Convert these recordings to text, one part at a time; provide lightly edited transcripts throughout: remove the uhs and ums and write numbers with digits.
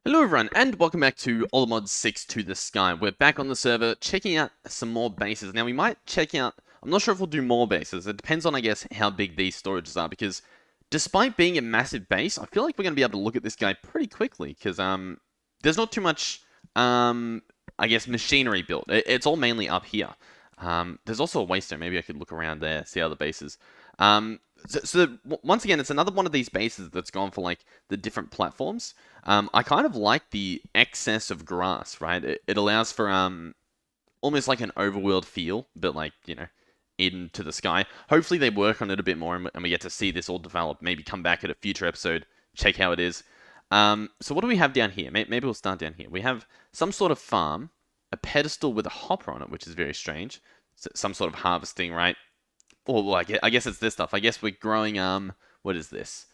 Hello everyone, and welcome back to All Mods 6 to the Sky. We're back on the server, checking out some more bases. Now we might check out, I'm not sure if we'll do more bases. It depends on, I guess, how big these storages are, because despite being a massive base, I feel like we're going to be able to look at this guy pretty quickly, because there's not too much, I guess, machinery built. It's all mainly up here. There's also a waste zone. Maybe I could look around there, see other bases. Once again, it's another one of these bases that's gone for like the different platforms. I kind of like the excess of grass, right? It allows for almost like an overworld feel, but like, into the sky. Hopefully they work on it a bit more and we get to see this all develop. Maybe come back at a future episode, check how it is. So what do we have down here? Maybe we'll start down here. We have some sort of farm, a pedestal with a hopper on it, which is very strange. Some sort of harvesting, right? Well, I guess it's this stuff. I guess we're growing, what is this?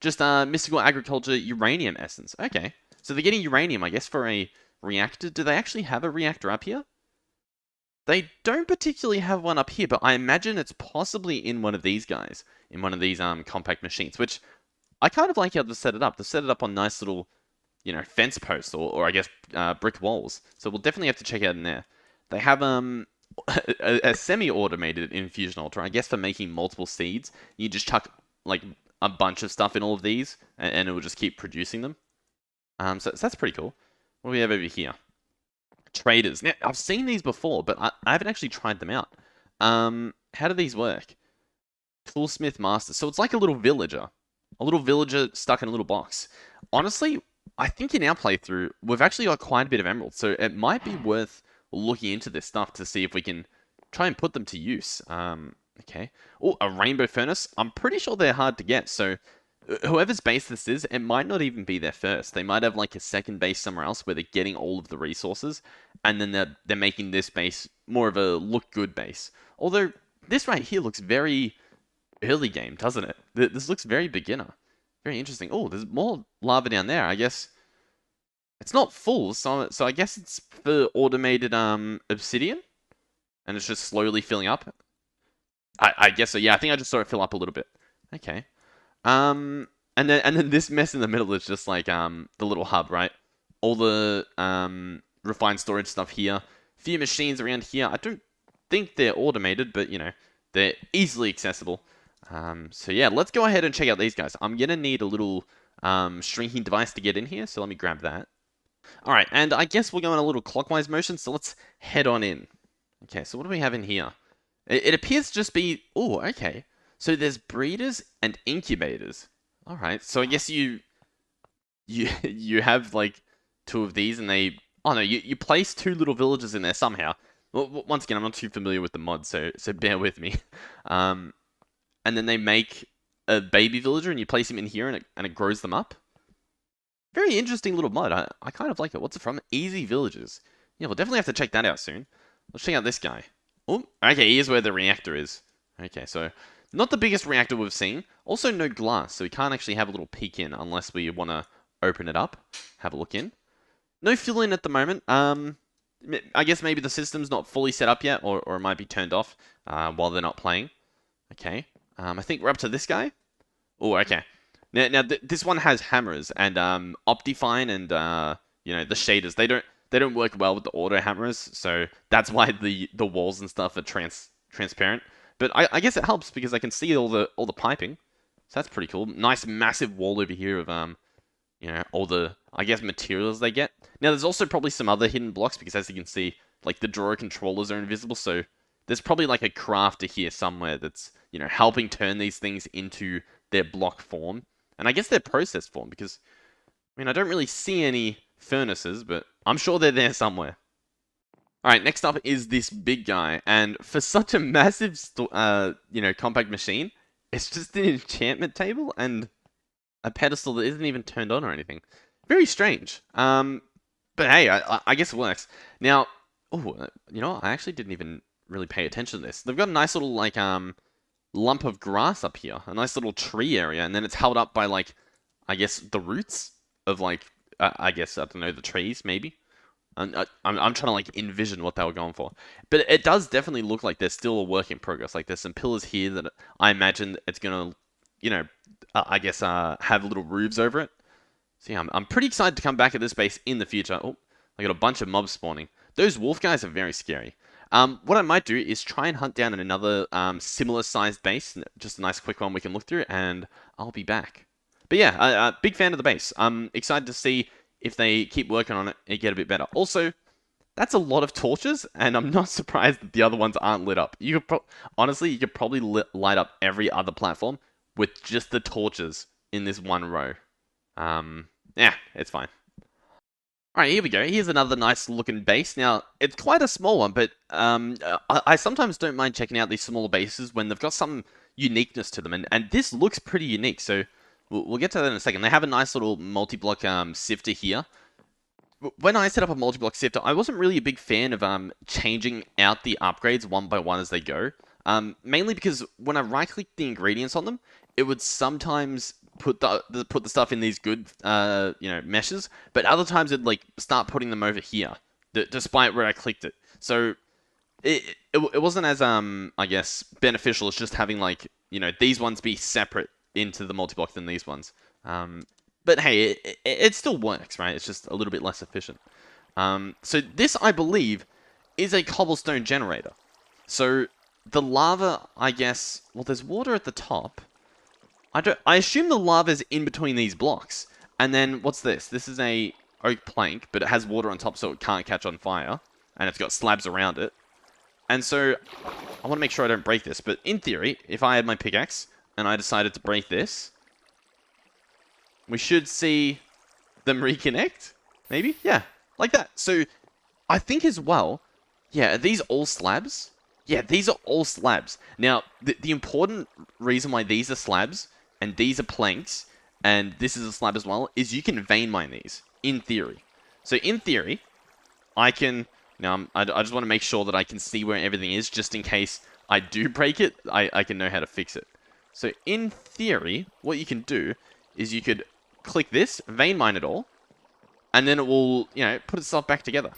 Just, mystical agriculture uranium essence. Okay. So they're getting uranium, I guess, for a reactor. Do they actually have a reactor up here? They don't particularly have one up here, but I imagine it's possibly in one of these guys. In one of these, compact machines, which I kind of like how they set it up. They set it up on nice little, fence posts or I guess, brick walls. So we'll definitely have to check out in there. They have, a semi-automated infusion altar, I guess, for making multiple seeds. You just chuck like a bunch of stuff in all of these, and it will just keep producing them. So that's pretty cool. What do we have over here? Traders. Now, I've seen these before, but I haven't actually tried them out. How do these work? Toolsmith Master. So it's like a little villager. A little villager stuck in a little box. Honestly, I think in our playthrough, we've actually got quite a bit of emeralds, so it might be worth looking into this stuff to see if we can try and put them to use. Okay. Oh, a rainbow furnace. I'm pretty sure they're hard to get, so whoever's base this is, it might not even be their first. They might have like a second base somewhere else where they're getting all of the resources, and then they're making this base more of a look good base. Although this right here looks very early game, doesn't it? This looks very beginner. Very interesting. Oh, there's more lava down there. I guess it's not full, so I guess it's for automated obsidian, and it's just slowly filling up. I guess so. Yeah, I think I just saw it fill up a little bit. Okay. And then this mess in the middle is just like the little hub, right? All the refined storage stuff here. Few machines around here. I don't think they're automated, but they're easily accessible. So yeah, let's go ahead and check out these guys. I'm gonna need a little shrinking device to get in here, so let me grab that. All right, and I guess we'll go in a little clockwise motion, so let's head on in. Okay, so what do we have in here? It appears to just be... Oh, okay. So there's breeders and incubators. All right, so I guess you you have like two of these, and they... Oh no, you place two little villages in there somehow. Well, once again, I'm not too familiar with the mod, so bear with me. And then they make a baby villager, and you place him in here, and it grows them up. Very interesting little mod. I kind of like it. What's it from? Easy Villages. Yeah, we'll definitely have to check that out soon. Let's check out this guy. Oh, okay, here's where the reactor is. Okay, so not the biggest reactor we've seen. Also no glass, so we can't actually have a little peek in unless we want to open it up. Have a look in. No fuel in at the moment. I guess maybe the system's not fully set up yet, or it might be turned off while they're not playing. Okay. I think we're up to this guy. Oh, okay. Now this one has hammers and Optifine and the shaders. They don't work well with the auto hammers, so that's why the walls and stuff are transparent. But I guess it helps because I can see all the piping, so that's pretty cool. Nice massive wall over here of all the I guess materials they get. Now there's also probably some other hidden blocks because as you can see, like the drawer controllers are invisible, so there's probably like a crafter here somewhere that's helping turn these things into their block form. And I guess they're processed form because, I mean, I don't really see any furnaces, but I'm sure they're there somewhere. Alright, next up is this big guy. And for such a massive, compact machine, it's just an enchantment table and a pedestal that isn't even turned on or anything. Very strange. But hey, I guess it works. Now, oh, I actually didn't even really pay attention to this. They've got a nice little, like, lump of grass up here, a nice little tree area, and then it's held up by like, I guess the roots of like, I guess I don't know the trees maybe. I'm trying to like envision what they were going for, but it does definitely look like there's still a work in progress. Like there's some pillars here that I imagine it's gonna, I guess have little roofs over it. So yeah, I'm pretty excited to come back at this base in the future. Oh, I got a bunch of mobs spawning. Those wolf guys are very scary. What I might do is try and hunt down another similar sized base, just a nice quick one we can look through, and I'll be back. But yeah, big fan of the base. I'm excited to see if they keep working on it and get a bit better. Also, that's a lot of torches, and I'm not surprised that the other ones aren't lit up. Honestly, you could probably light up every other platform with just the torches in this one row. Yeah, it's fine. Alright, here we go. Here's another nice looking base. Now, it's quite a small one, but I sometimes don't mind checking out these smaller bases when they've got some uniqueness to them, and this looks pretty unique, so we'll get to that in a second. They have a nice little multi-block sifter here. When I set up a multi-block sifter, I wasn't really a big fan of changing out the upgrades one by one as they go. Mainly because when I right-click the ingredients on them, it would sometimes put the stuff in these good meshes, but other times it'd like start putting them over here, despite where I clicked it. So it wasn't as I guess beneficial as just having like these ones be separate into the multi-block than these ones. But hey, it still works, right? It's just a little bit less efficient. So this, I believe, is a cobblestone generator. So the lava, I guess, well, there's water at the top. I assume the lava's in between these blocks. And then, what's this? This is a oak plank, but it has water on top so it can't catch on fire. And it's got slabs around it. And so, I want to make sure I don't break this. But in theory, if I had my pickaxe, and I decided to break this, we should see them reconnect. Maybe? Yeah, like that. So, I think as well, yeah, are these all slabs? Yeah, these are all slabs. Now, the important reason why these are slabs, and these are planks, and this is a slab as well, is you can vein mine these, in theory. So in theory, I can... Now, I just want to make sure that I can see where everything is, just in case I do break it, I can know how to fix it. So in theory, what you can do is you could click this, vein mine it all, and then it will, put itself back together.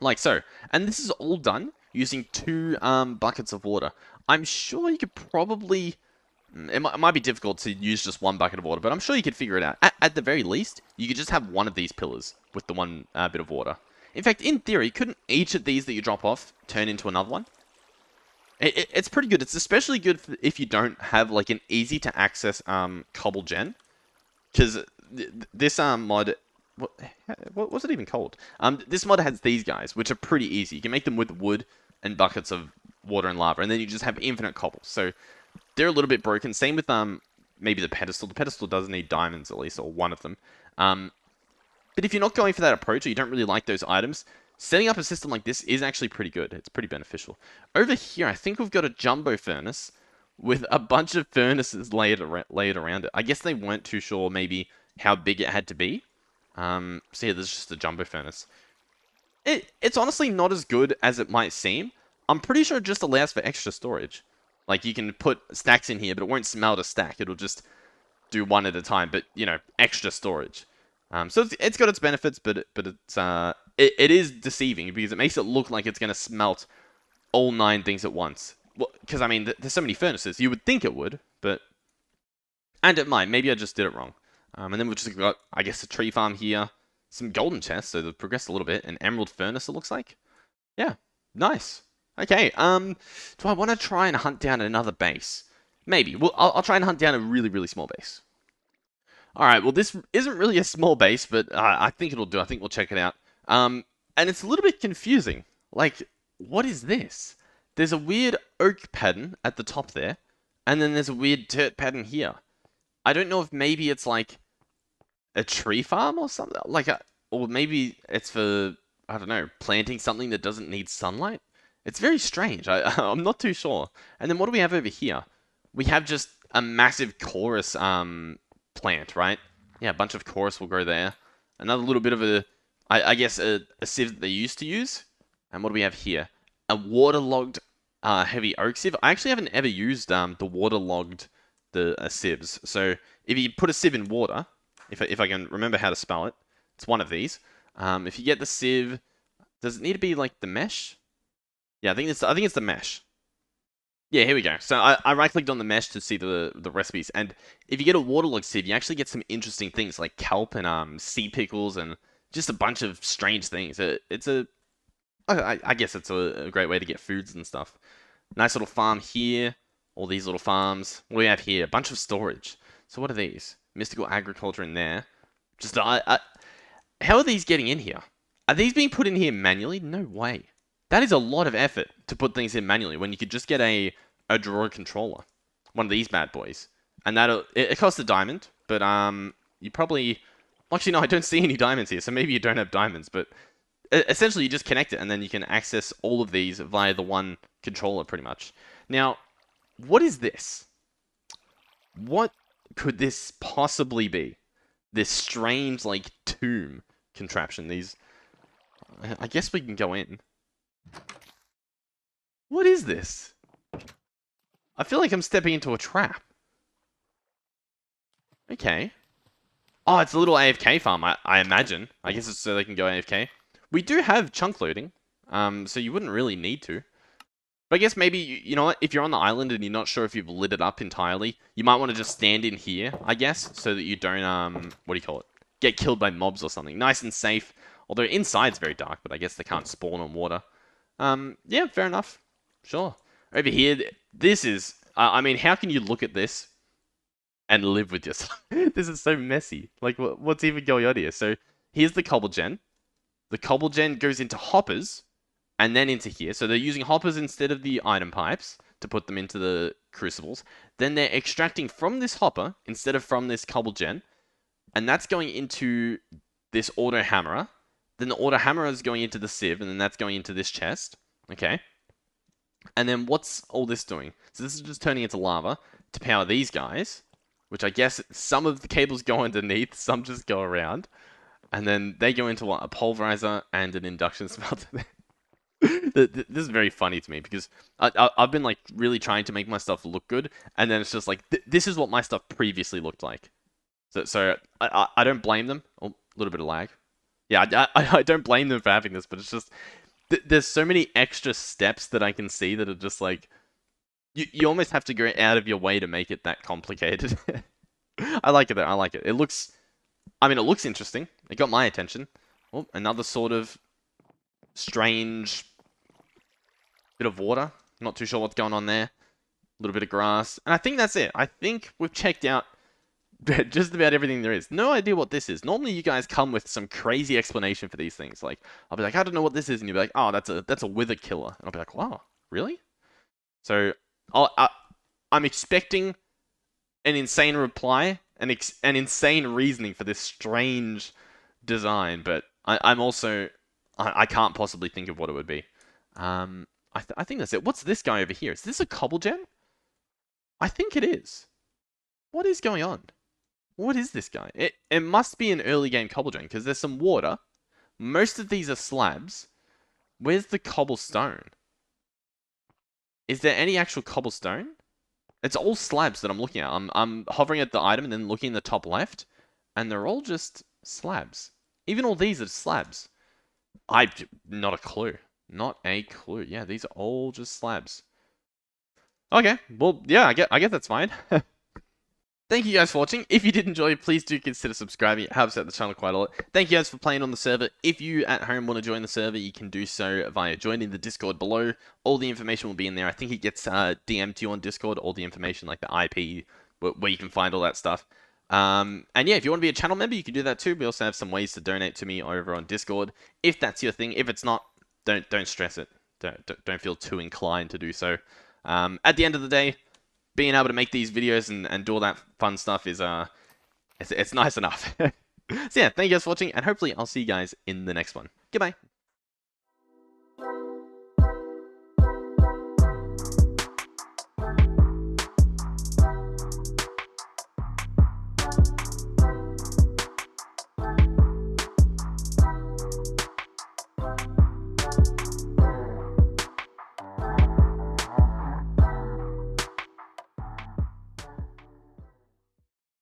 Like so. And this is all done using 2 buckets of water. I'm sure you could probably... It might be difficult to use just 1 bucket of water, but I'm sure you could figure it out. At the very least, you could just have one of these pillars with the one bit of water. In fact, in theory, couldn't each of these that you drop off turn into another one? It's pretty good. It's especially good if you don't have like an easy to access cobble gen, because this mod... what's it even called? This mod has these guys, which are pretty easy. You can make them with wood and buckets of water and lava, and then you just have infinite cobble. So they're a little bit broken. Same with maybe the pedestal. The pedestal does need diamonds at least, or one of them. But if you're not going for that approach, or you don't really like those items, setting up a system like this is actually pretty good. It's pretty beneficial. Over here, I think we've got a jumbo furnace with a bunch of furnaces laid around it. I guess they weren't too sure maybe how big it had to be. So yeah, there's just a jumbo furnace. It's honestly not as good as it might seem. I'm pretty sure it just allows for extra storage. Like, you can put stacks in here, but it won't smelt a stack. It'll just do one at a time, but, extra storage. So it's got its benefits, but it is deceiving, because it makes it look like it's going to smelt all 9 things at once. Well, because, I mean, there's so many furnaces. You would think it would, but... And it might. Maybe I just did it wrong. And then we've just got, I guess, a tree farm here. Some golden chests, so they've progressed a little bit. An emerald furnace, it looks like. Yeah, nice. Okay, do I want to try and hunt down another base? Maybe. Well, I'll try and hunt down a really, really small base. Alright, well, this isn't really a small base, but I think it'll do. I think we'll check it out. And it's a little bit confusing. Like, what is this? There's a weird oak pattern at the top there, and then there's a weird dirt pattern here. I don't know if maybe it's like a tree farm or something, or maybe it's for, I don't know, planting something that doesn't need sunlight. It's very strange. I'm not too sure. And then what do we have over here? We have just a massive chorus plant, right? Yeah, a bunch of chorus will grow there. Another little bit of I guess a sieve that they used to use. And what do we have here? A waterlogged heavy oak sieve. I actually haven't ever used the waterlogged sieves. So if you put a sieve in water, if I can remember how to spell it, it's one of these. If you get the sieve, does it need to be like the mesh? Yeah, I think it's the mesh. Yeah, here we go. So I right-clicked on the mesh to see the recipes, and if you get a waterlogged sieve, you actually get some interesting things like kelp and sea pickles and just a bunch of strange things. I guess it's a great way to get foods and stuff. Nice little farm here. All these little farms. What do we have here? A bunch of storage. So what are these? Mystical agriculture in there. Just how are these getting in here? Are these being put in here manually? No way. That is a lot of effort to put things in manually when you could just get a drawer controller, one of these bad boys, and it costs a diamond. But you probably actually no, I don't see any diamonds here, so maybe you don't have diamonds. But essentially, you just connect it, and then you can access all of these via the one controller, pretty much. Now, what is this? What could this possibly be? This strange, like, tomb contraption. These... I guess we can go in. What is this? I feel like I'm stepping into a trap. Okay. Oh, it's a little AFK farm, I imagine. I guess it's so they can go AFK. We do have chunk loading, so you wouldn't really need to. But I guess maybe, you know what, if you're on the island and you're not sure if you've lit it up entirely, you might want to just stand in here, I guess, so that you don't, what do you call it? Get killed by mobs or something. Nice and safe. Although inside's very dark, but I guess they can't spawn on water. Yeah, fair enough. Sure. Over here, this is, I mean, how can you look at this and live with yourself? This is so messy. Like, what's even going on here? So, here's the cobble gen. The cobble gen goes into hoppers, and then into here. So they're using hoppers instead of the item pipes to put them into the crucibles. Then they're extracting from this hopper instead of from this cobble gen. And that's going into this auto hammerer. Then the auto hammerer is going into the sieve, and then that's going into this chest. Okay. And then what's all this doing? So this is just turning into lava to power these guys, which I guess some of the cables go underneath, some just go around. And then they go into what? A pulverizer and an induction smelter. This is very funny to me because I've been like really trying to make my stuff look good, and then it's just like this is what my stuff previously looked like. So I don't blame them. Oh, a little bit of lag. Yeah, I don't blame them for having this, but it's just there's so many extra steps that I can see that are just like you almost have to go out of your way to make it that complicated. I like it though. I like it. It looks interesting. It got my attention. Oh, another sort of strange bit of water. Not too sure what's going on there. A little bit of grass. And I think that's it. I think we've checked out just about everything there is. No idea what this is. Normally you guys come with some crazy explanation for these things. Like, I'll be like, I don't know what this is. And you'll be like, oh, that's a wither killer. And I'll be like, wow, really? So, I'm expecting an insane reply, an insane reasoning for this strange design. But I'm also... I can't possibly think of what it would be. I think that's it. What's this guy over here? Is this a cobble gen? I think it is. What is going on? What is this guy? It must be an early game cobble gen because there's some water. Most of these are slabs. Where's the cobblestone? Is there any actual cobblestone? It's all slabs that I'm looking at. I'm hovering at the item and then looking in the top left, and they're all just slabs. Even all these are slabs. Not a clue. Not a clue. Yeah, these are all just slabs. Okay, well, yeah, I guess that's fine. Thank you guys for watching. If you did enjoy, please do consider subscribing. It helps out the channel quite a lot. Thank you guys for playing on the server. If you at home want to join the server, you can do so via joining the Discord below. All the information will be in there. I think it gets DM'd to you on Discord, all the information like the IP, where you can find all that stuff. And yeah, if you want to be a channel member, you can do that too. We also have some ways to donate to me over on Discord. If that's your thing. If it's not, don't stress it. Don't feel too inclined to do so. At the end of the day, being able to make these videos and do all that fun stuff is it's nice enough. So yeah, thank you guys for watching, and hopefully I'll see you guys in the next one. Goodbye.